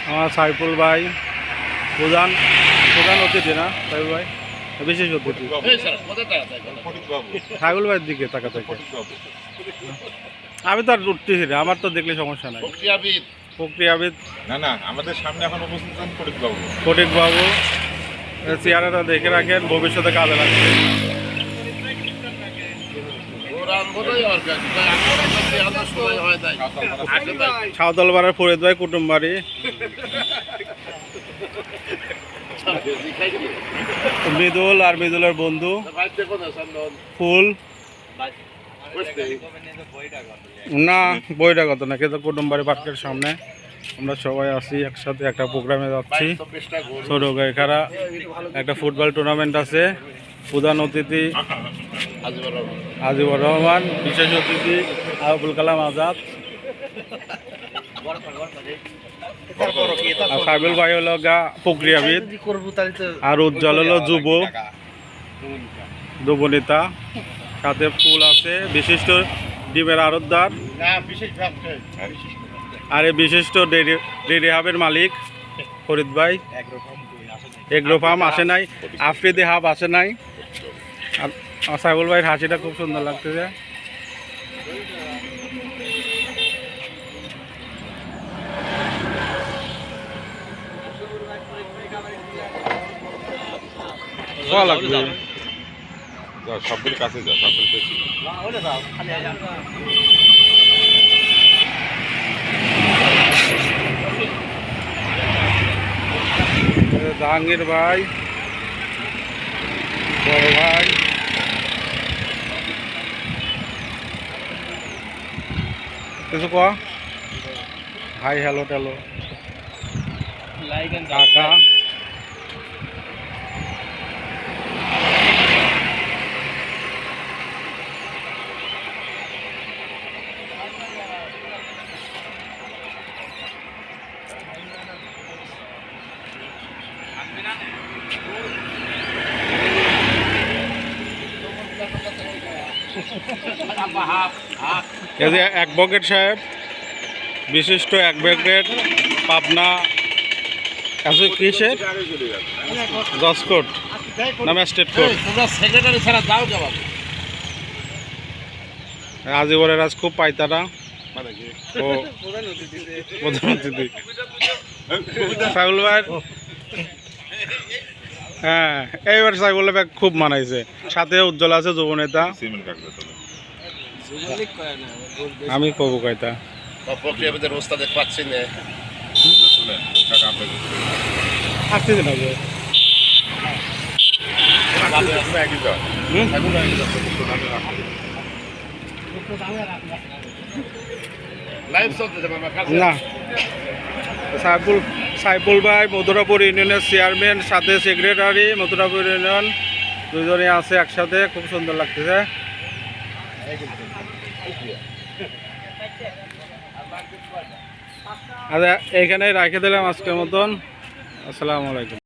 আমার সাইফুল ভাই প্রধান প্রধান অতিথি না সাইফুল ভাই বিশেষ অতিথি সাইফুল ভাইয়ের দিকে তাকা থেকে আমি তো আর উঠতেছি না, আমার তো দেখলে সমস্যা নাই। প্রক্রিয়াবিদ না না, আমাদের সামনে এখন উপস্থিত আছেন ফটিকবাবু। ফটিকবাবু চেহারাটা দেখে রাখেন, ভবিষ্যতে কাজে লাগবে। সাঁওতালপাড়ার ফরিদ ভাই কুটুম বাড়ি, মৃদুল আর মৃদুলের বন্ধু ফুল না বইটা কত না কিন্তু কুটুম বাড়ি পার্কের সামনে আমরা সবাই আছি একসাথে, একটা প্রোগ্রামে যাচ্ছি। ছোট গাইখারা একটা ফুটবল টুর্নামেন্ট আছে। প্রধান অতিথি আজিবুর রহমান, বিশেষ অতিথি আবুল কালাম আজাদ, সাইবুল ভাই হলো গা প্রক্রিয়াবিদ, আর উজ্জ্বল হলো যুব নেতা। সাথে ফুল আছে বিশিষ্ট ডিমের আড়তদার, আর এই বিশিষ্ট ডেরি হাবের মালিক ফরিদ ভাই। এগ্রো ফার্ম আসে নাই, আফ্রিদি হাব আসে নাই। আর সাইবুল ভাইয়ের হাসিটা খুব সুন্দর লাগতেছে। লাগবে সবগুলো কাছে যা, সবগুলো পেয়েছি। জাহাঙ্গীর ভাই, বড় ভাই, কিছু ক হাই হ্যালো টেলো কাকা। অ্যাডভোকেট সাহেব, বিশিষ্ট অ্যাডভোকেট পাবনা কিসের জজ কোর্ট না ম্যাজিস্ট্রেট কোর্ট। আজিবরের আজ খুব পাইতারা ও প্রধান অতিথি সাইফুল ভাইয়ের। হ্যাঁ, এইবার সাইফুল ভাই খুব মানাইছে। সাথে উজ্জ্বল আছে যুব নেতা। আমি কবু কয়তা প্রক্রিয়াবিদের অবস্থা দেখতে পাচ্ছি না। না, সাইফুল ভাই মথুরাপুর ইউনিয়নের চেয়ারম্যান, সাথে সেক্রেটারি মথুরাপুর ইউনিয়ন, দুইজনে আছে একসাথে, খুব সুন্দর লাগতেছে। আচ্ছা, এইখানে রাখে দিলাম আজকের মতন। আসসালামু আলাইকুম।